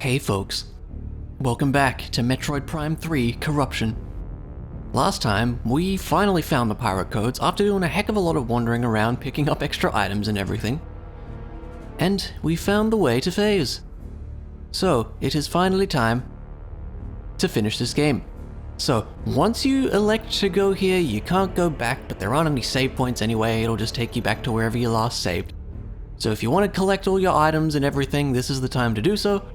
Hey folks, welcome back to Metroid Prime 3 Corruption. Last time, we finally found the pirate codes after doing a heck of a lot of wandering around picking up extra items and everything. And we found the way to Phase. So, it is finally time to finish this game. So, once you elect to go here, you can't go back, but there aren't any save points anyway, it'll just take you back to wherever you last saved. So if you want to collect all your items and everything, this is the time to do so.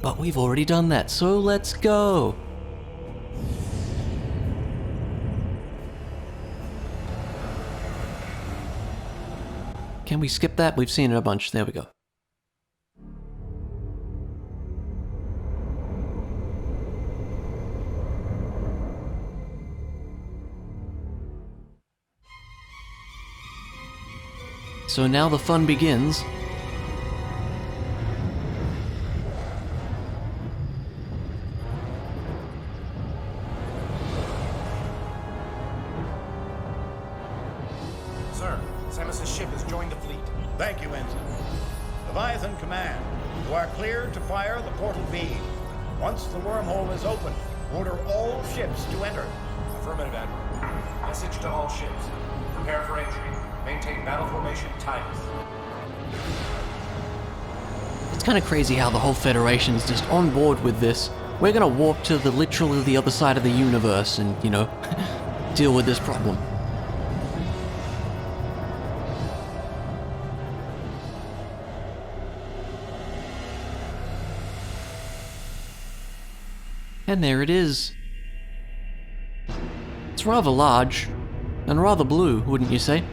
But we've already done that, so let's go! Can we skip that? We've seen it a bunch. There we go. So now the fun begins. Sir, Samus's ship has joined the fleet. Thank you, Ensign. Leviathan Command, you are cleared to fire the portal beam. Once the wormhole is open, order all ships to enter. Affirmative, Admiral. Message to all ships. Prepare for entry. Maintain battle formation Titus. It's kind of crazy how the whole Federation's just on board with this. We're gonna warp to literally the other side of the universe and, you know, deal with this problem. And there it is. It's rather large, and rather blue, wouldn't you say?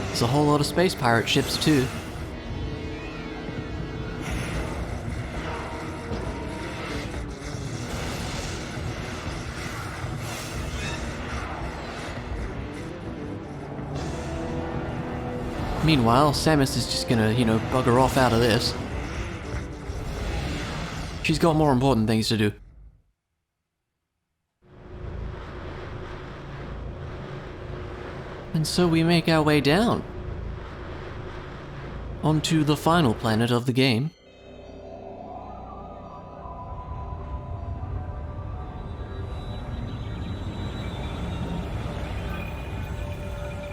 There's a whole lot of space pirate ships too. Meanwhile, Samus is just gonna, you know, bugger off out of this. She's got more important things to do. And so we make our way down onto the final planet of the game.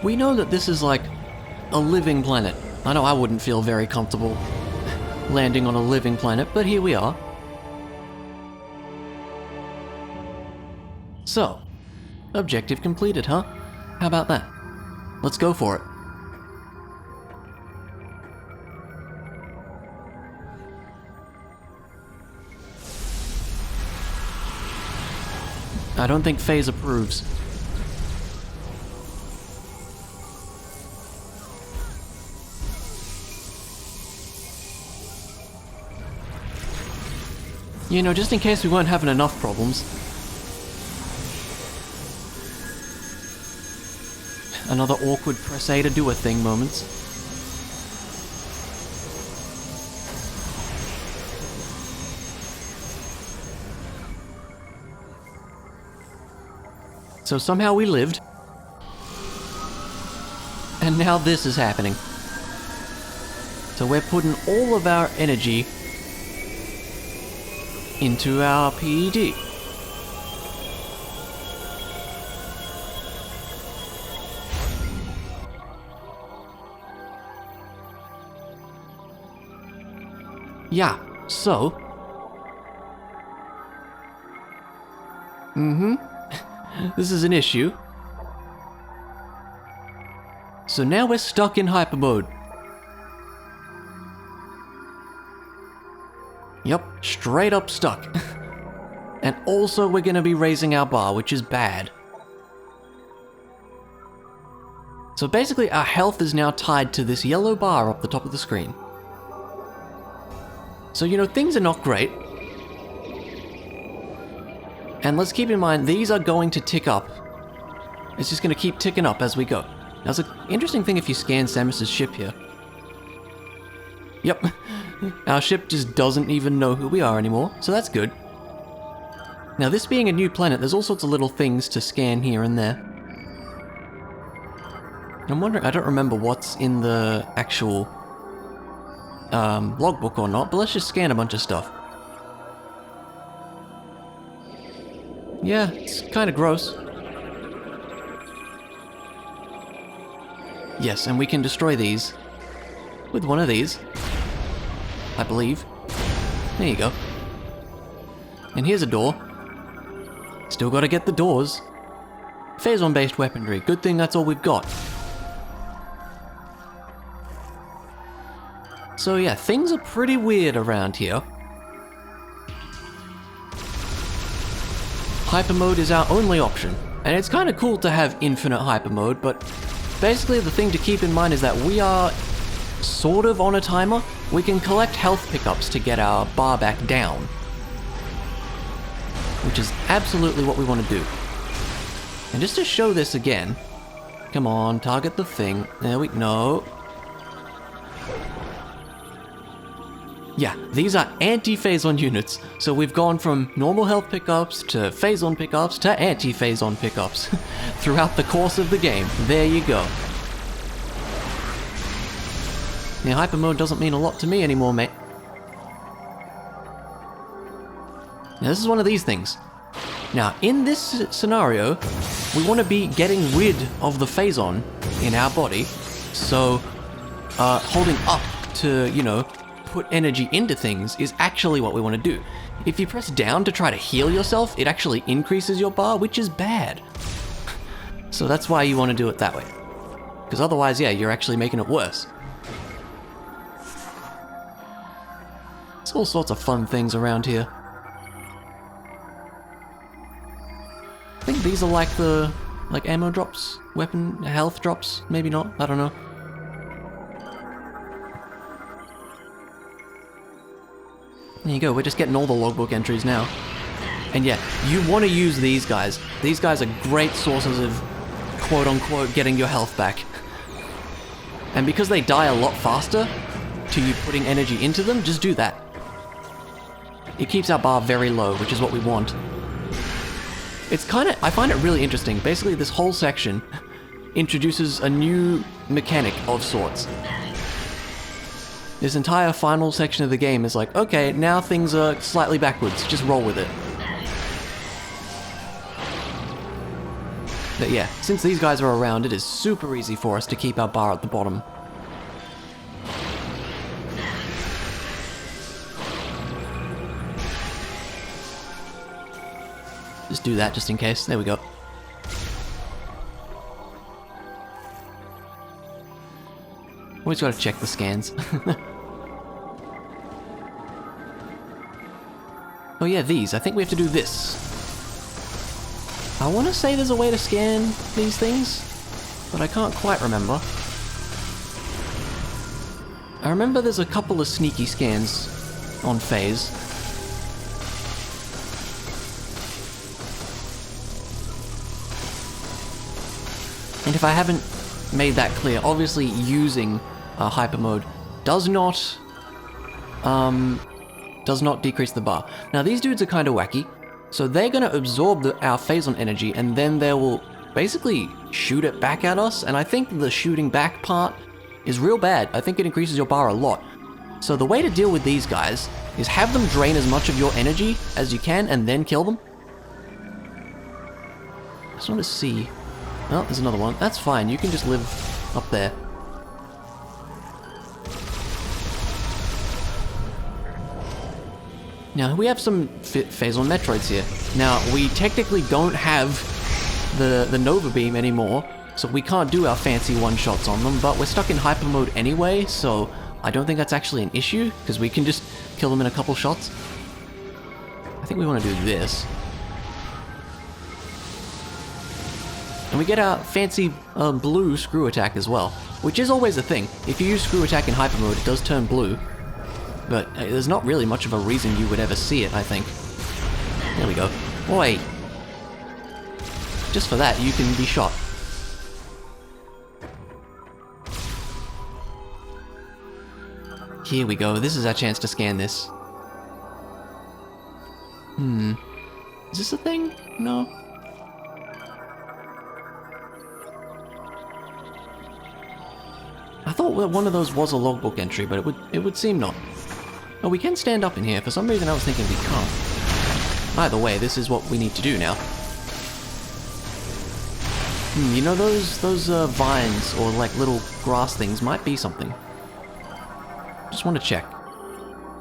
We know that this is like a living planet. I know I wouldn't feel very comfortable landing on a living planet, but here we are. So, objective completed, huh? How about that? Let's go for it. I don't think Phase approves. You know, just in case we weren't having enough problems. Another awkward press A to do a thing moments. So somehow we lived. And now this is happening. So we're putting all of our energy into our PED. Yeah, so... This is an issue. So now we're stuck in hyper mode. Yep, straight up stuck. And also we're gonna be raising our bar, which is bad. So basically our health is now tied to this yellow bar up the top of the screen. So, you know, things are not great. And let's keep in mind, these are going to tick up. It's just gonna keep ticking up as we go. Now, it's an interesting thing if you scan Samus's ship here. Yep. Our ship just doesn't even know who we are anymore, so that's good. Now, this being a new planet, there's all sorts of little things to scan here and there. I'm wondering, I don't remember what's in the actual logbook or not, but let's just scan a bunch of stuff. Yeah, it's kind of gross. Yes, and we can destroy these with one of these, I believe. There you go. And here's a door. Still gotta get the doors. Phazon-based weaponry. Good thing that's all we've got. So yeah, things are pretty weird around here. Hyper mode is our only option. And it's kind of cool to have infinite hyper mode, but basically the thing to keep in mind is that we are sort of on a timer. We can collect health pickups to get our bar back down, which is absolutely what we want to do. And just to show this again, come on, target the thing. There we go. Yeah, these are anti-Phazon units. So we've gone from normal health pickups to Phazon pickups to anti-Phazon pickups throughout the course of the game. There you go. Yeah, hyper mode doesn't mean a lot to me anymore, mate. Now this is one of these things. Now, in this scenario, we want to be getting rid of the Phazon in our body. So, holding up to, you know, put energy into things is actually what we want to do. If you press down to try to heal yourself, it actually increases your bar, which is bad. So that's why you want to do it that way. Because otherwise, yeah, you're actually making it worse. There's all sorts of fun things around here. I think these are like the ammo drops, weapon health drops, maybe not, I don't know. There you go, we're just getting all the logbook entries now. And yeah, you want to use these guys. These guys are great sources of quote-unquote getting your health back. And because they die a lot faster to you putting energy into them, just do that. It keeps our bar very low, which is what we want. It's I find it really interesting. Basically, this whole section introduces a new mechanic of sorts. This entire final section of the game is like, okay, now things are slightly backwards, just roll with it. But yeah, since these guys are around, it is super easy for us to keep our bar at the bottom. Just do that just in case. There we go. Always gotta check the scans. Oh yeah, these. I think we have to do this. I want to say there's a way to scan these things, but I can't quite remember. I remember there's a couple of sneaky scans on Phase. And if I haven't made that clear, obviously using hyper mode does not decrease the bar. Now these dudes are kind of wacky, so they're going to absorb our Phazon energy and then they will basically shoot it back at us, and I think the shooting back part is real bad. I think it increases your bar a lot. So the way to deal with these guys is have them drain as much of your energy as you can and then kill them. I just want to see. Oh, there's another one. That's fine, you can just live up there. Now, we have some Phazon Metroids here. Now, we technically don't have the Nova Beam anymore, so we can't do our fancy one-shots on them, but we're stuck in hyper mode anyway, so I don't think that's actually an issue, because we can just kill them in a couple shots. I think we want to do this. And we get our fancy blue screw attack as well, which is always a thing. If you use screw attack in hyper mode, it does turn blue. But there's not really much of a reason you would ever see it, I think. There we go. Oi! Just for that, you can be shot. Here we go. This is our chance to scan this. Is Is this a thing? No. I thought that one of those was a logbook entry, but it would seem not. Oh, we can stand up in here. For some reason I was thinking we can't. Either way, this is what we need to do now. You know, those vines or like little grass things might be something. Just want to check.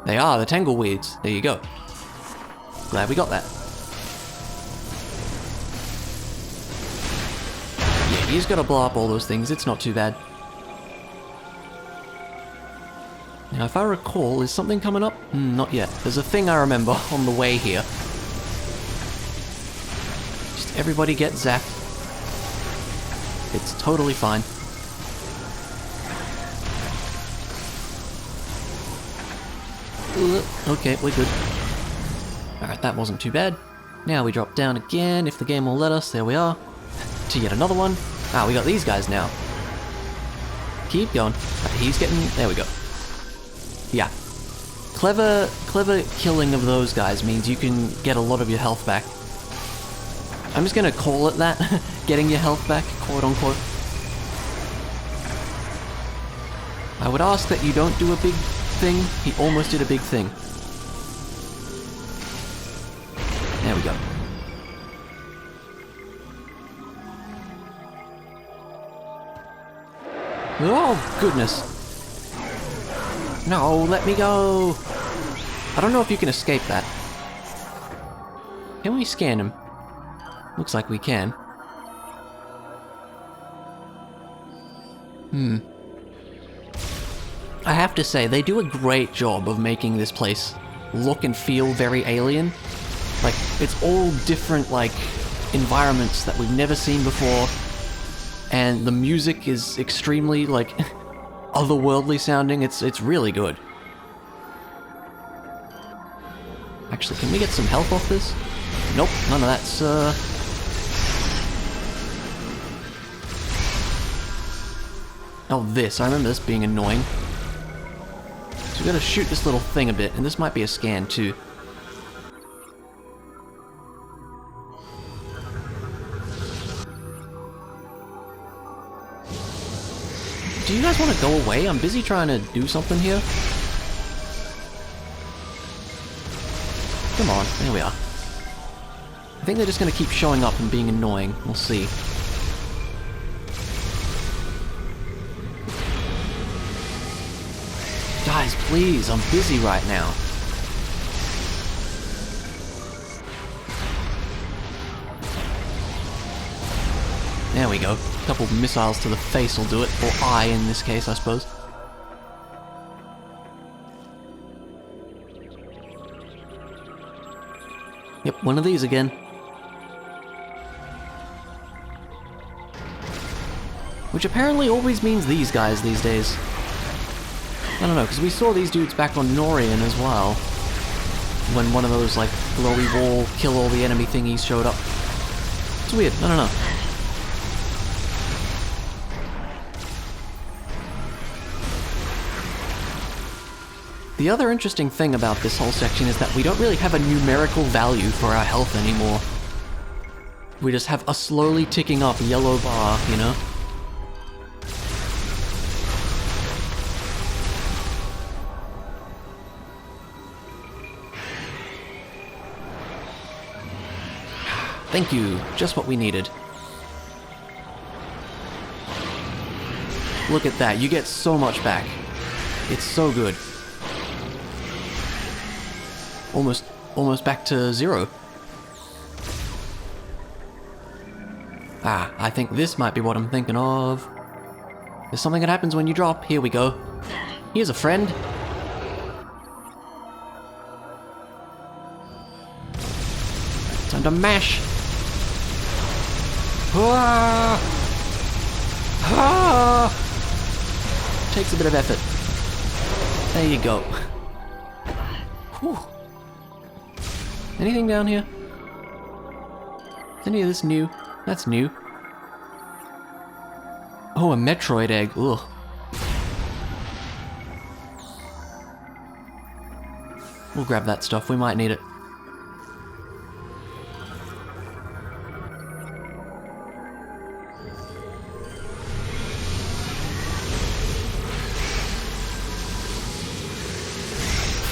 They are the tangleweeds. There you go. Glad we got that. Yeah, you just gotta blow up all those things. It's not too bad. Now, if I recall, is something coming up? Not yet. There's a thing I remember on the way here. Just everybody get zapped. It's totally fine. Okay, we're good. Alright, that wasn't too bad. Now we drop down again, if the game will let us. There we are. To yet another one. Ah, we got these guys now. Keep going. He's getting... There we go. Yeah. Clever killing of those guys means you can get a lot of your health back. I'm just gonna call it that. Getting your health back, quote unquote. I would ask that you don't do a big thing. He almost did a big thing. There we go. Oh, goodness. No, let me go. I don't know if you can escape that. Can we scan him? Looks like we can. I have to say, they do a great job of making this place look and feel very alien. Like, it's all different, like, environments that we've never seen before. And the music is extremely, like, otherworldly sounding. It's really good. Actually, can we get some health off this? Nope, none of that's, Oh, this. I remember this being annoying. So we gotta shoot this little thing a bit, and this might be a scan, too. Do you guys want to go away? I'm busy trying to do something here. Come on, there we are. I think they're just gonna keep showing up and being annoying. We'll see. Guys, please, I'm busy right now. There we go. A couple missiles to the face will do it. Or eye in this case, I suppose. Yep, one of these again. Which apparently always means these guys these days. I don't know, because we saw these dudes back on Norian as well. When one of those, like, glowy wall, kill all the enemy thingies showed up. It's weird, I don't know. The other interesting thing about this whole section is that we don't really have a numerical value for our health anymore. We just have a slowly ticking up yellow bar, you know? Thank you, just what we needed. Look at that, you get so much back. It's so good. Almost back to 0. Ah, I think this might be what I'm thinking of. There's something that happens when you drop. Here we go. Here's a friend. Time to mash. Ah! Ah! Takes a bit of effort. There you go. Whew. Anything down here? Is any of this new? That's new. Oh, a Metroid egg. Ugh. We'll grab that stuff. We might need it.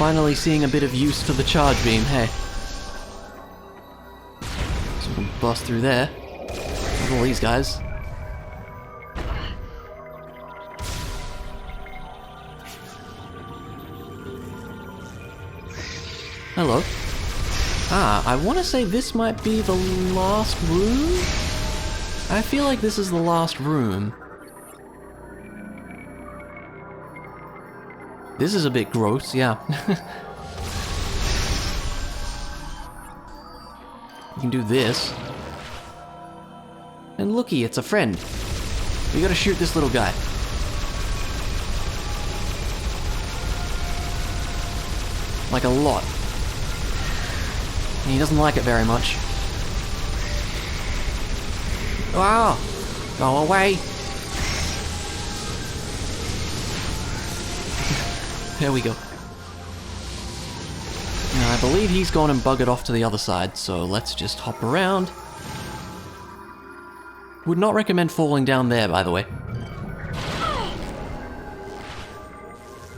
finally seeing a bit of use for the charge beam, hey. So we can bust through there. Look at all these guys. Hello. Ah, I want to say this might be the last room? I feel like this is the last room. This is a bit gross, yeah. You can do this. And looky, it's a friend. We gotta shoot this little guy. Like a lot. And he doesn't like it very much. Wow! Go away! There we go. Now I believe he's gone and buggered off to the other side, so let's just hop around. Would not recommend falling down there, by the way.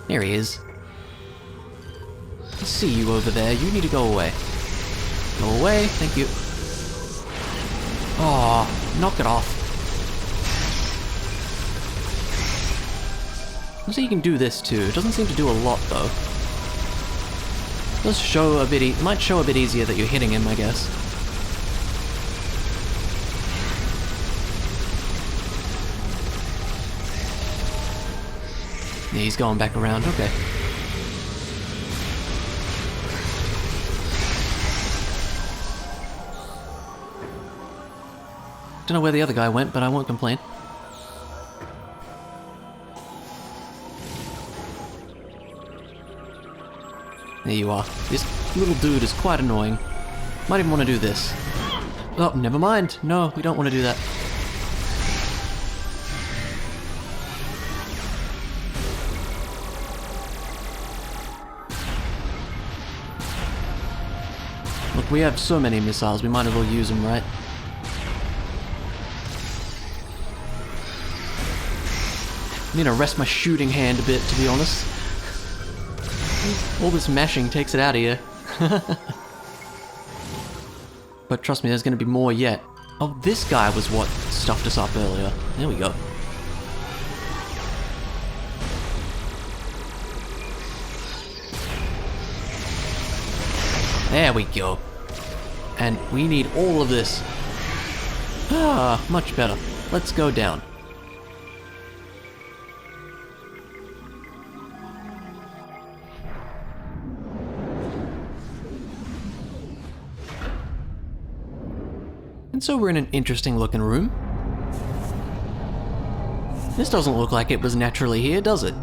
There he is. I see you over there. You need to go away. Go away. Thank you. Aw, knock it off. Looks like you can do this too. It doesn't seem to do a lot though. It does show a bit. It might show a bit easier that you're hitting him, I guess. Yeah, he's going back around. Okay. Don't know where the other guy went, but I won't complain. There you are. This little dude is quite annoying. Might even want to do this. Oh, never mind. No, we don't want to do that. Look, we have so many missiles, we might as well use them, right? I need to rest my shooting hand a bit, to be honest. All this mashing takes it out of you. But trust me, there's going to be more yet. Oh, this guy was what stuffed us up earlier. There we go. There we go. And we need all of this. Ah, much better. Let's go down. And so we're in an interesting looking room. This doesn't look like it was naturally here, does it?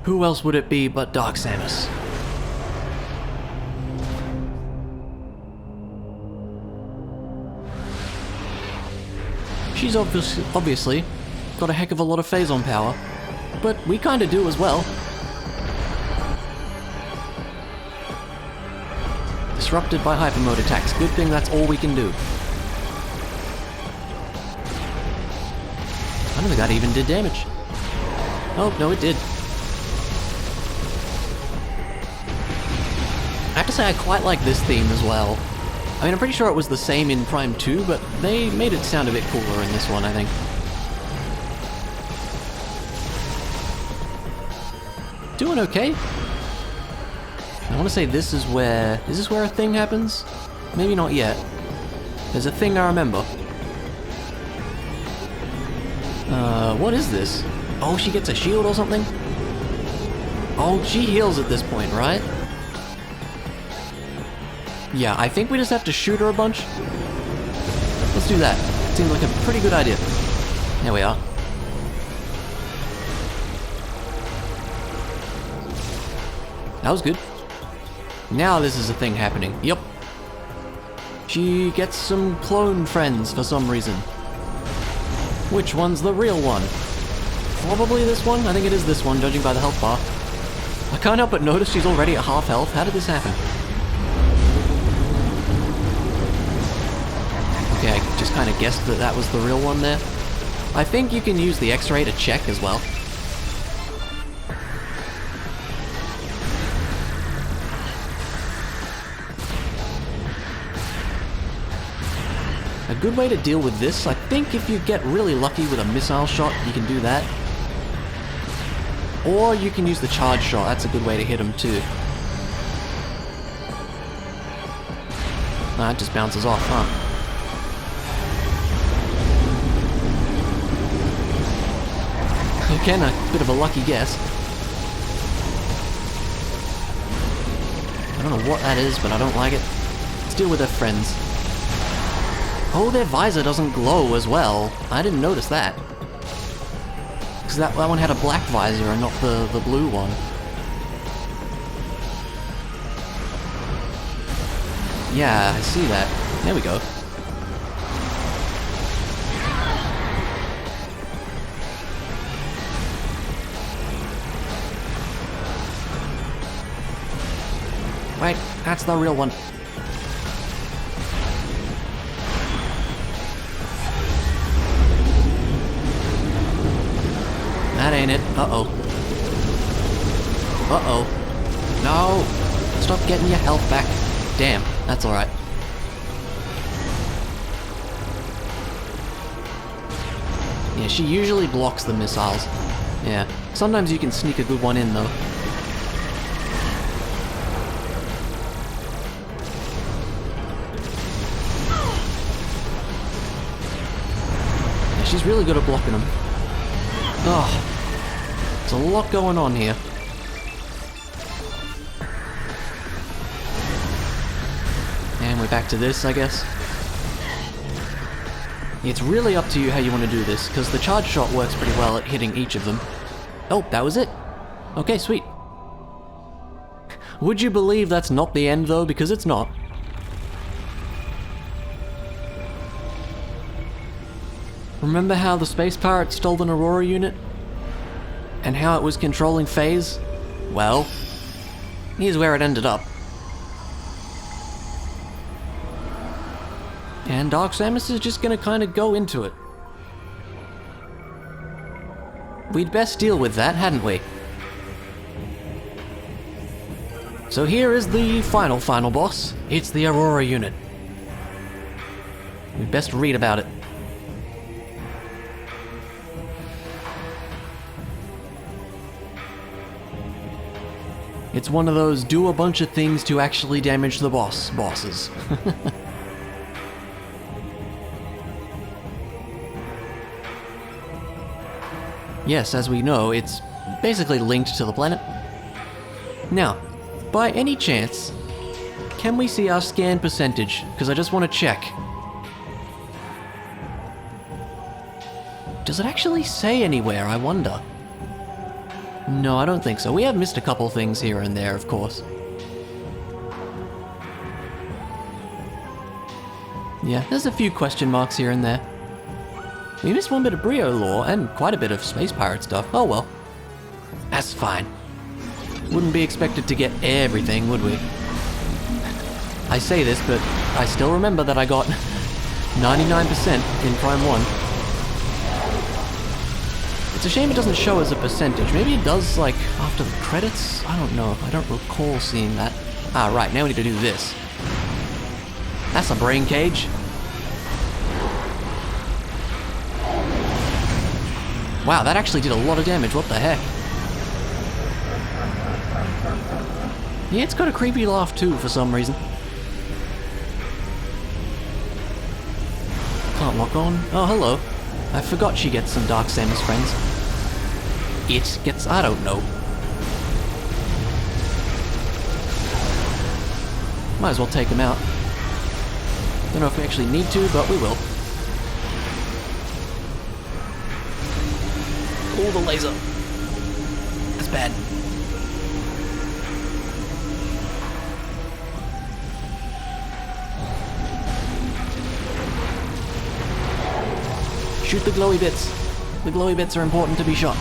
Who else would it be but Dark Samus? She's obviously got a heck of a lot of Phazon power. But we kinda do as well. Disrupted by hyper mode attacks. Good thing that's all we can do. I don't think that even did damage. Oh, no, it did. I have to say I quite like this theme as well. I mean, I'm pretty sure it was the same in Prime 2, but they made it sound a bit cooler in this one, I think. Doing okay. I want to say this is where... Is this where a thing happens? Maybe not yet. There's a thing I remember. What is this? Oh, she gets a shield or something? Oh, she heals at this point, right? Yeah, I think we just have to shoot her a bunch. Let's do that. Seems like a pretty good idea. There we are. That was good. Now this is a thing happening. Yep. She gets some clone friends for some reason. Which one's the real one? Probably this one? I think it is this one, judging by the health bar. I can't help but notice she's already at half health. How did this happen? Okay, I just kind of guessed that that was the real one there. I think you can use the X-ray to check as well. A good way to deal with this, I think if you get really lucky with a missile shot, you can do that. Or you can use the charge shot, that's a good way to hit him too. It just bounces off, huh? Again, a bit of a lucky guess. I don't know what that is, but I don't like it. Let's deal with their friends. Oh, their visor doesn't glow as well. I didn't notice that. Because that one had a black visor and not the blue one. Yeah, I see that. There we go. Right, that's the real one. That ain't it. Uh-oh. Uh-oh. No! Stop getting your health back. Damn, that's alright. Yeah, she usually blocks the missiles. Yeah, sometimes you can sneak a good one in though. Yeah, she's really good at blocking them. Oh, there's a lot going on here. And we're back to this, I guess. It's really up to you how you want to do this, because the charge shot works pretty well at hitting each of them. Oh, that was it. Okay, sweet. Would you believe that's not the end, though? Because it's not. Remember how the space pirate stole an Aurora unit? And how it was controlling Phase? Well, here's where it ended up. And Dark Samus is just gonna kinda go into it. We'd best deal with that, hadn't we? So here is the final boss. It's the Aurora unit. We'd best read about it. It's one of those do a bunch of things to actually damage the bosses. Yes, as we know, it's basically linked to the planet. Now, by any chance, can we see our scan percentage? Because I just want to check. Does it actually say anywhere, I wonder? No, I don't think so. We have missed a couple things here and there, of course. Yeah, there's a few question marks here and there. We missed one bit of Brio lore, and quite a bit of space pirate stuff. Oh well. That's fine. Wouldn't be expected to get everything, would we? I say this, but I still remember that I got 99% in Prime 1. It's a shame it doesn't show as a percentage. Maybe it does, like, after the credits? I don't know. I don't recall seeing that. Ah, right. Now we need to do this. That's a brain cage. Wow, that actually did a lot of damage. What the heck? Yeah, it's got a creepy laugh too, for some reason. Can't lock on. Oh, hello. I forgot she gets some Dark Samus friends. It gets... I don't know. Might as well take them out. Don't know if we actually need to, but we will. Oh, the laser. That's bad. Shoot the glowy bits. The glowy bits are important to be shot.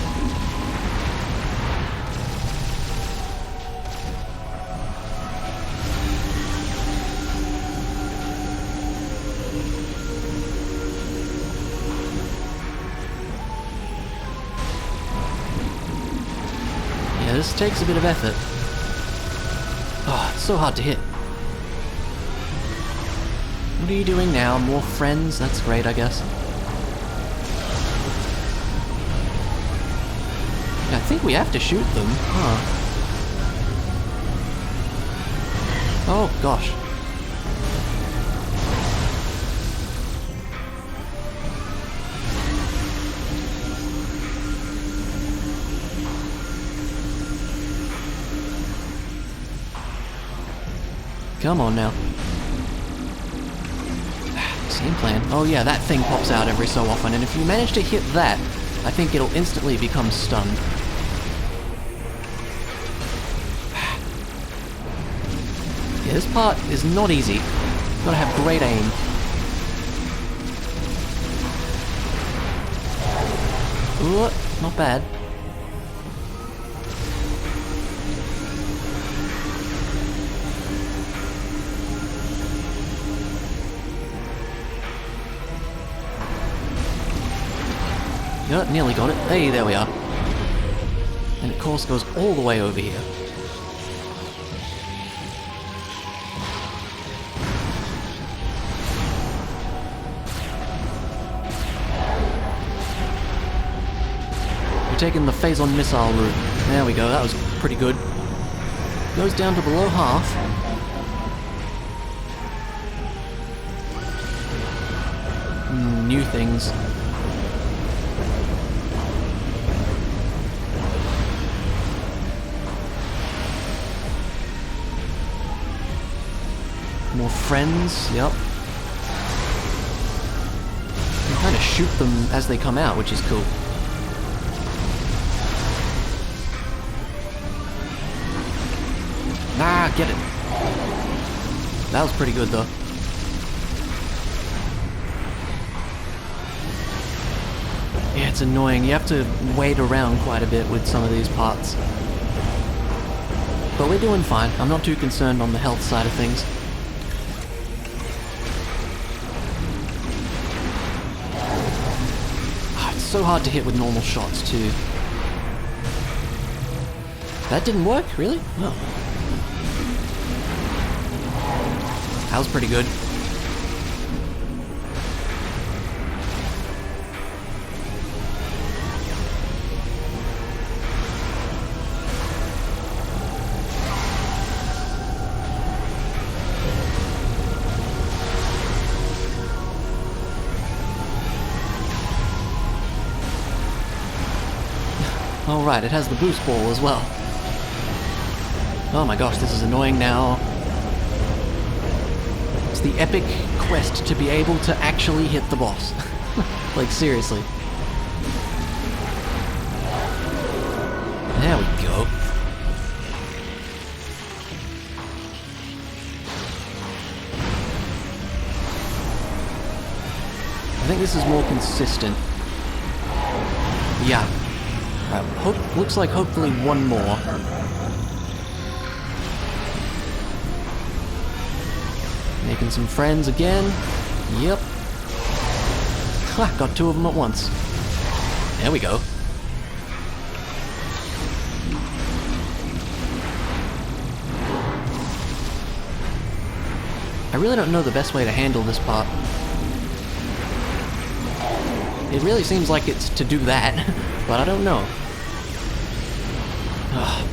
Yeah, this takes a bit of effort. Oh, it's so hard to hit. What are you doing now? More friends? That's great, I guess. I think we have to shoot them. Huh. Oh, gosh. Come on now. Same plan. Oh yeah, that thing pops out every so often, and if you manage to hit that, I think it'll instantly become stunned. Yeah, this part is not easy. Gotta have great aim. Ooh, not bad. Yeah, nearly got it. Hey, there we are. And of course goes all the way over here. We're taking the Phazon missile route. There we go, that was pretty good. Goes down to below half. New things. More friends, yep. You can kind of shoot them as they come out, which is cool. Ah, get it. That was pretty good though. Yeah, it's annoying. You have to wait around quite a bit with some of these parts. But we're doing fine. I'm not too concerned on the health side of things. So hard to hit with normal shots too. That didn't work, really? No. That was pretty good. Oh right, it has the boost ball as well. Oh my gosh, this is annoying now. It's the epic quest to be able to actually hit the boss. Like, seriously. There we go. I think this is more consistent. Yeah. Looks like hopefully one more. Making some friends again. Yep. Ha, got two of them at once. There we go. I really don't know the best way to handle this part. It really seems like it's to do that, but I don't know. Ugh.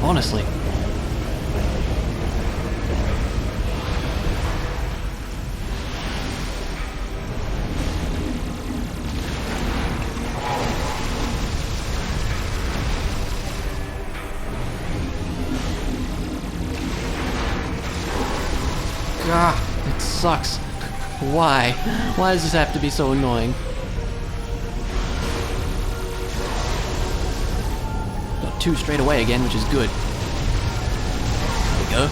Honestly. Ah, it sucks. Why? Why does this have to be so annoying? Got two straight away again, which is good. There we go.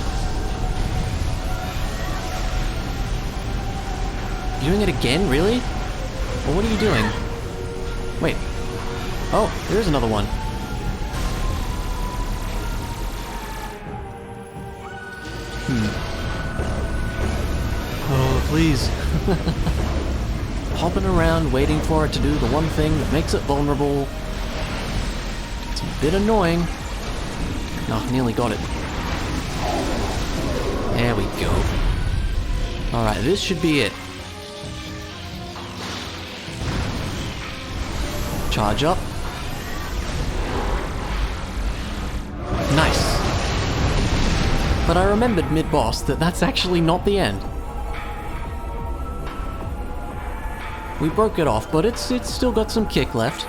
You doing it again, really? Well, what are you doing? Wait. Oh, there's another one. Oh, please. Hopping around, waiting for it to do the one thing that makes it vulnerable. Get some bit annoying. Oh, nearly got it. There we go. Alright, this should be it. Charge up. Nice. But I remembered mid-boss that that's actually not the end. We broke it off, but it's still got some kick left.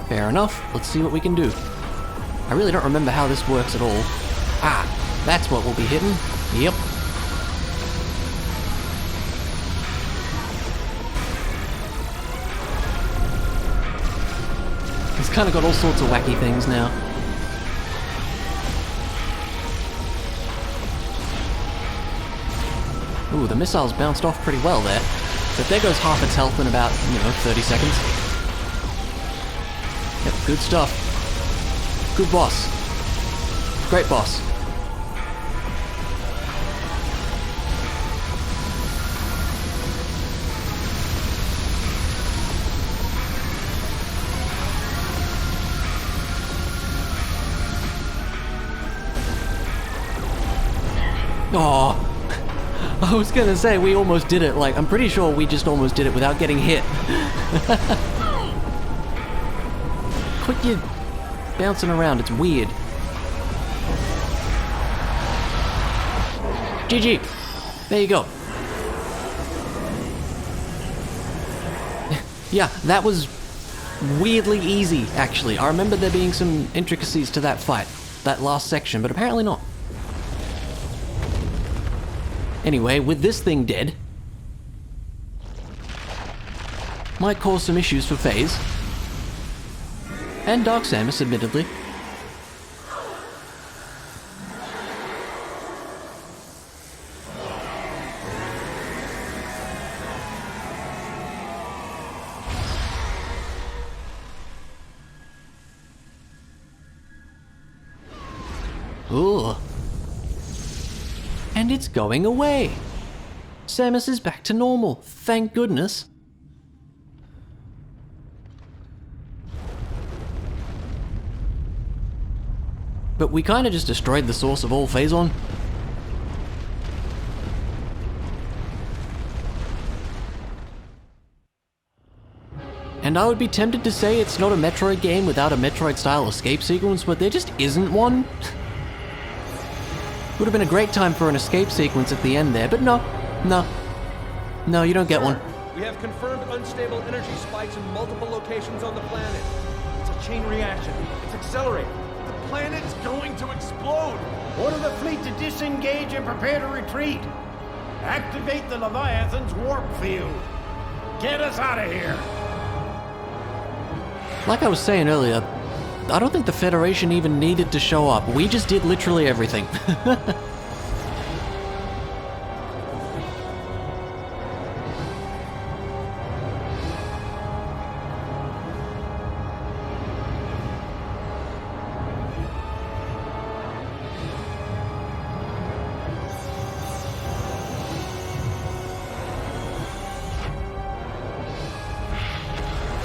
Fair enough. Let's see what we can do. I really don't remember how this works at all. Ah, that's what we'll be hitting. Yep. It's kind of got all sorts of wacky things now. Ooh, the missiles bounced off pretty well there. But there goes half its health in about, 30 seconds. Yep, good stuff. Good boss. Great boss. Oh, I was gonna say we almost did it. Like, I'm pretty sure we just almost did it without getting hit. Quit your bouncing around, it's weird. GG. There you go. Yeah, that was weirdly easy, actually. I remember there being some intricacies to that fight, that last section, but apparently not. Anyway, with this thing dead, might cause some issues for FaZe. And Dark Samus, admittedly. Ooh. And it's going away. Samus is back to normal, thank goodness. But we kinda just destroyed the source of all Phazon. And I would be tempted to say it's not a Metroid game without a Metroid-style escape sequence, but there just isn't one. Would have been a great time for an escape sequence at the end there, but no, you don't get one. We have confirmed unstable energy spikes in multiple locations on the planet. It's a chain reaction. It's accelerating. The planet's going to explode. Order the fleet to disengage and prepare to retreat. Activate the Leviathan's warp field. Get us out of here. Like I was saying earlier, I don't think the Federation even needed to show up. We just did literally everything.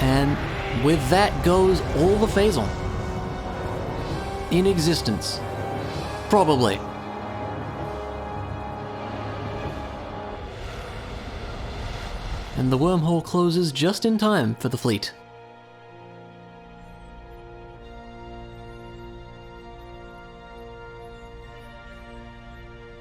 And with that goes all the Phazon in existence. Probably. And the wormhole closes just in time for the fleet.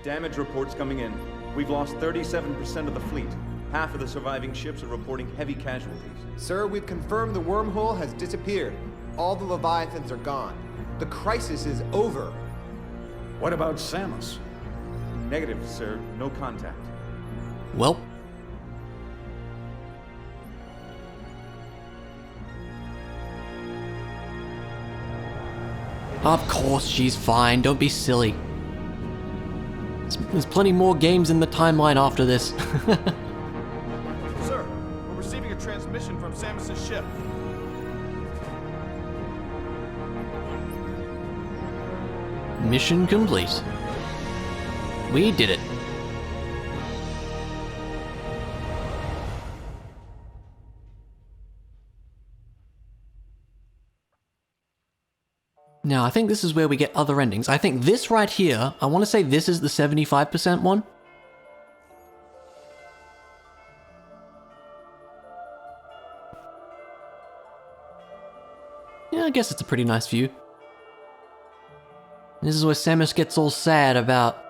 Damage reports coming in. We've lost 37% of the fleet. Half of the surviving ships are reporting heavy casualties. Sir, we've confirmed the wormhole has disappeared. All the Leviathans are gone. The crisis is over. What about Samus? Negative, sir. No contact. Well. Of course she's fine, don't be silly. There's plenty more games in the timeline after this. Sir, we're receiving a transmission from Samus's ship. Mission complete. We did it. Now, I think this is where we get other endings. I think this right here, I want to say this is the 75% one. Yeah, I guess it's a pretty nice view. This is where Samus gets all sad about,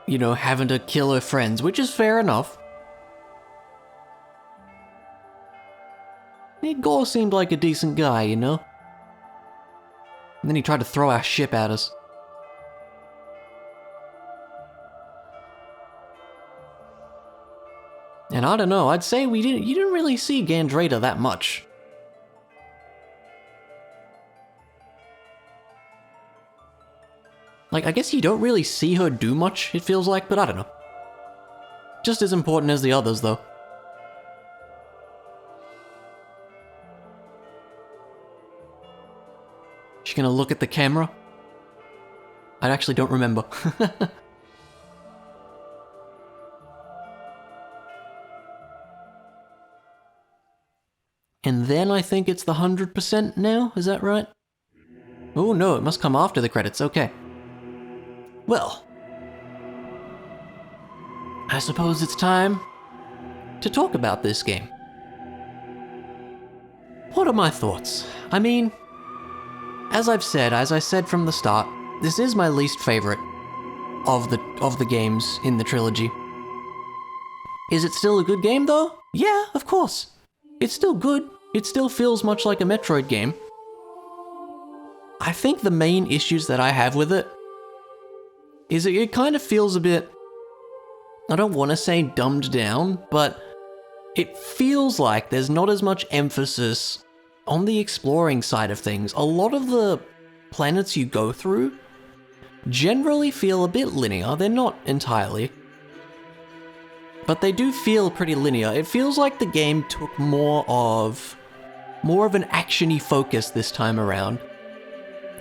you know, having to kill her friends, which is fair enough. Gore seemed like a decent guy, you know? And then he tried to throw our ship at us. And I don't know, I'd say you didn't really see Gandrata that much. Like, I guess you don't really see her do much, it feels like, but I don't know. Just as important as the others, though. She's gonna look at the camera? I actually don't remember. And then I think it's the 100% now, is that right? Oh no, it must come after the credits, okay. Well, I suppose it's time to talk about this game. What are my thoughts? I mean, as I said from the start, this is my least favorite of the games in the trilogy. Is it still a good game though? Yeah, of course. It's still good. It still feels much like a Metroid game. I think the main issues that I have with it is it kind of feels a bit, I don't want to say dumbed down, but it feels like there's not as much emphasis on the exploring side of things. A lot of the planets you go through generally feel a bit linear. They're not entirely, but they do feel pretty linear. It feels like the game took more of an action-y focus this time around.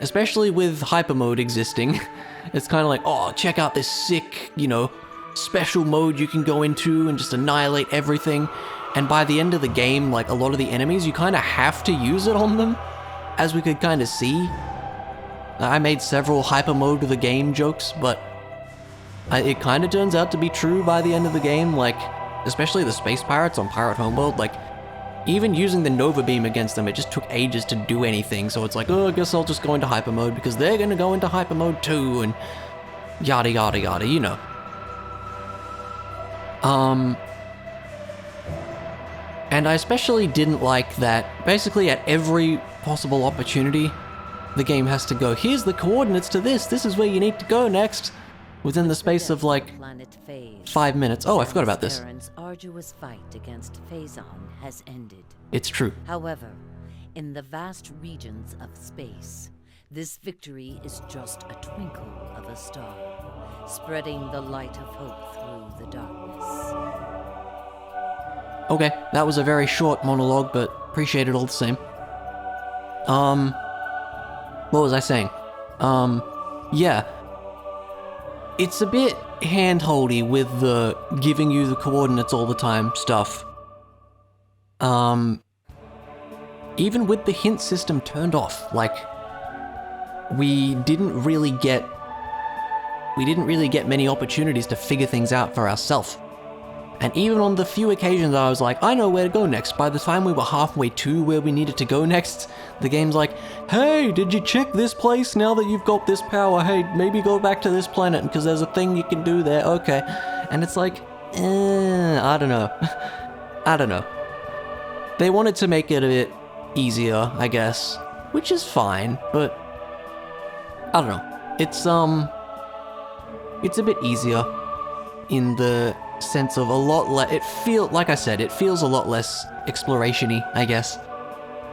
Especially with hyper mode existing. It's kind of like, oh, check out this sick, you know, special mode you can go into and just annihilate everything. And by the end of the game, like, a lot of the enemies, you kind of have to use it on them, as we could kind of see. I made several hyper mode of the game jokes, but it kind of turns out to be true by the end of the game, like, especially the space pirates on Pirate Homeworld, like, even using the Nova Beam against them, it just took ages to do anything, so it's like, oh, I guess I'll just go into hyper mode, because they're gonna go into hyper mode too, and yada yada yada, you know. And I especially didn't like that, basically at every possible opportunity, the game has to go, here's the coordinates to this is where you need to go next, within the space of like 5 minutes. Oh, I forgot about this. Terran's arduous fight against Phazon has ended. It's true. However, in the vast regions of space, this victory is just a twinkle of a star, spreading the light of hope through the darkness. Okay, that was a very short monologue, but appreciate it all the same. What was I saying? Yeah. It's a bit hand-holdy with the giving you the coordinates all the time stuff. Even with the hint system turned off, like, we didn't really get many opportunities to figure things out for ourselves. And even on the few occasions I was like, I know where to go next, by the time we were halfway to where we needed to go next, the game's like, hey, did you check this place now that you've got this power? Hey, maybe go back to this planet because there's a thing you can do there, okay. And it's like, I don't know. I don't know. They wanted to make it a bit easier, I guess, which is fine, but I don't know. It's a bit easier in the sense of a lot less, like I said, it feels a lot less exploration-y, I guess.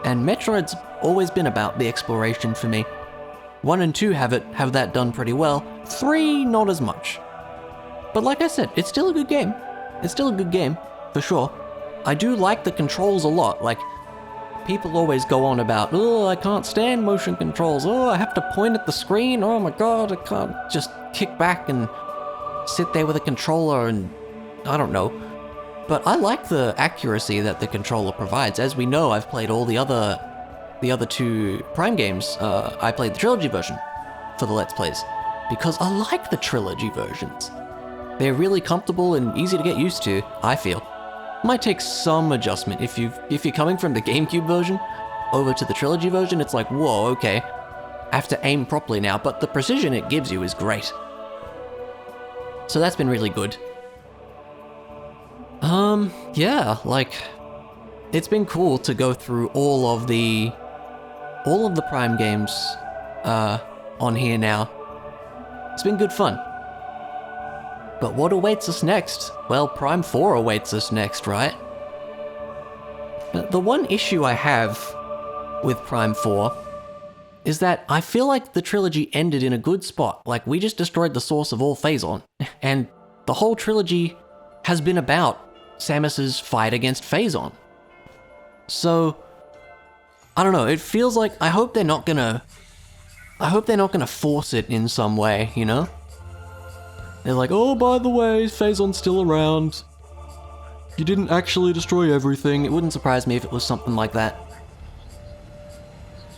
And Metroid's always been about the exploration for me. 1 and 2 have that done pretty well. 3, not as much. But like I said, it's still a good game. It's still a good game, for sure. I do like the controls a lot. Like, people always go on about, oh, I can't stand motion controls. Oh, I have to point at the screen. Oh my god, I can't just kick back and sit there with a controller and I don't know. But I like the accuracy that the controller provides. As we know, I've played all the other the other two Prime games, I played the Trilogy version for the Let's Plays, because I like the Trilogy versions. They're really comfortable and easy to get used to, I feel. Might take some adjustment. If you're coming from the GameCube version over to the Trilogy version, it's like, whoa, okay. I have to aim properly now, but the precision it gives you is great. So that's been really good. Yeah, like, it's been cool to go through all of the Prime games, on here now. It's been good fun. But what awaits us next? Well, Prime 4 awaits us next, right? The one issue I have with Prime 4 is that I feel like the trilogy ended in a good spot. Like, we just destroyed the source of all Phazon, and the whole trilogy has been about Samus's fight against Phazon. So, I don't know, it feels like, I hope they're not gonna force it in some way, you know? They're like, oh, by the way, Phazon's still around. You didn't actually destroy everything. It wouldn't surprise me if it was something like that.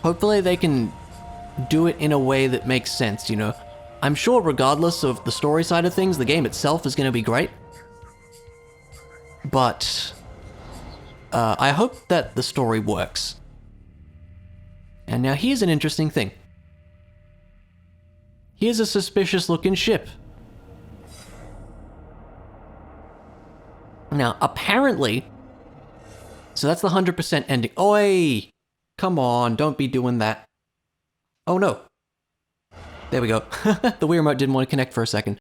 Hopefully they can do it in a way that makes sense, you know? I'm sure regardless of the story side of things, the game itself is going to be great. But I hope that the story works. And now here's an interesting thing. Here's a suspicious looking ship. Now, apparently, so that's the 100% ending. Oi! Come on, don't be doing that. Oh no. There we go. The Wii Remote didn't want to connect for a second.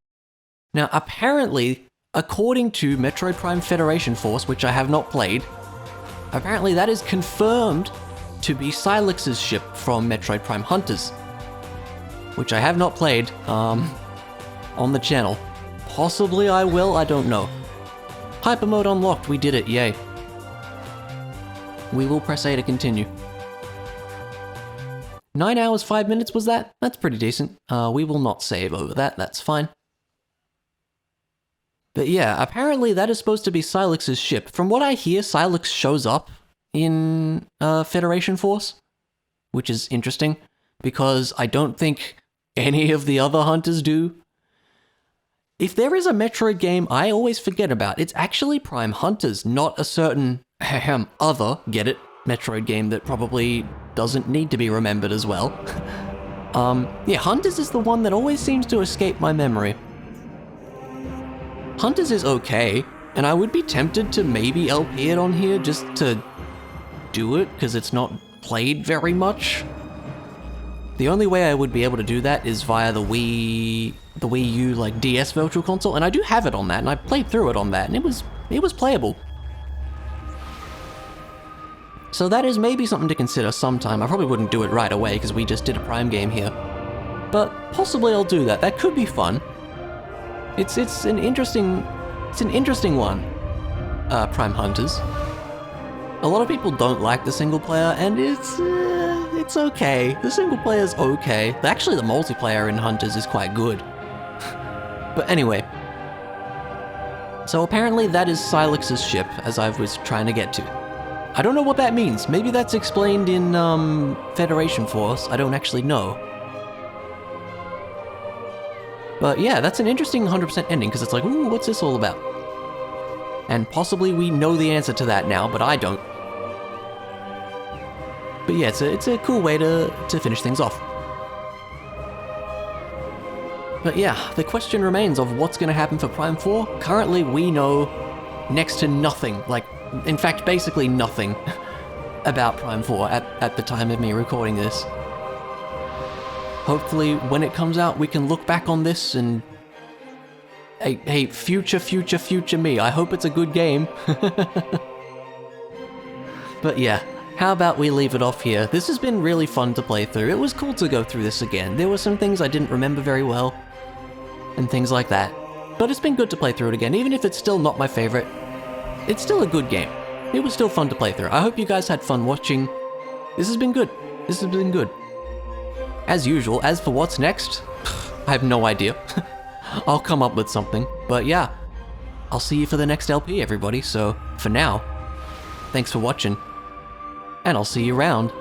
Now, apparently, according to Metroid Prime Federation Force, which I have not played, apparently that is confirmed to be Sylex's ship from Metroid Prime Hunters, which I have not played on the channel. Possibly I will, I don't know. Hyper mode unlocked, we did it, yay. We will press A to continue. 9 hours, 5 minutes was that? That's pretty decent. We will not save over that, that's fine. But yeah, apparently that is supposed to be Sylex's ship. From what I hear, Sylex shows up in Federation Force, which is interesting, because I don't think any of the other hunters do. If there is a Metroid game I always forget about, it's actually Prime Hunters, not a certain other, get it, Metroid game that probably doesn't need to be remembered as well. Yeah, Hunters is the one that always seems to escape my memory. Hunters is okay, and I would be tempted to maybe LP it on here just to do it, because it's not played very much. The only way I would be able to do that is via the Wii U, like, DS Virtual Console, and I do have it on that, and I played through it on that, and it was playable. So that is maybe something to consider sometime. I probably wouldn't do it right away, because we just did a Prime game here. But possibly I'll do that. That could be fun. It's an interesting one, Prime Hunters. A lot of people don't like the single player, and it's okay. The single player's okay. Actually, the multiplayer in Hunters is quite good. But anyway. So apparently that is Sylex's ship, as I was trying to get to. I don't know what that means. Maybe that's explained in Federation Force. I don't actually know. But yeah, that's an interesting 100% ending, because it's like, ooh, what's this all about? And possibly we know the answer to that now, but I don't. But yeah, it's a cool way to finish things off. But yeah, the question remains of what's going to happen for Prime 4. Currently, we know next to nothing, like, in fact, basically nothing about Prime 4 at the time of me recording this. Hopefully, when it comes out, we can look back on this and... Hey, future me, I hope it's a good game. But yeah, how about we leave it off here? This has been really fun to play through. It was cool to go through this again. There were some things I didn't remember very well, and things like that. But it's been good to play through it again, even if it's still not my favorite. It's still a good game. It was still fun to play through. I hope you guys had fun watching. This has been good. This has been good. As usual, as for what's next, I have no idea. I'll come up with something. But yeah, I'll see you for the next LP, everybody. So, for now, thanks for watching, and I'll see you around.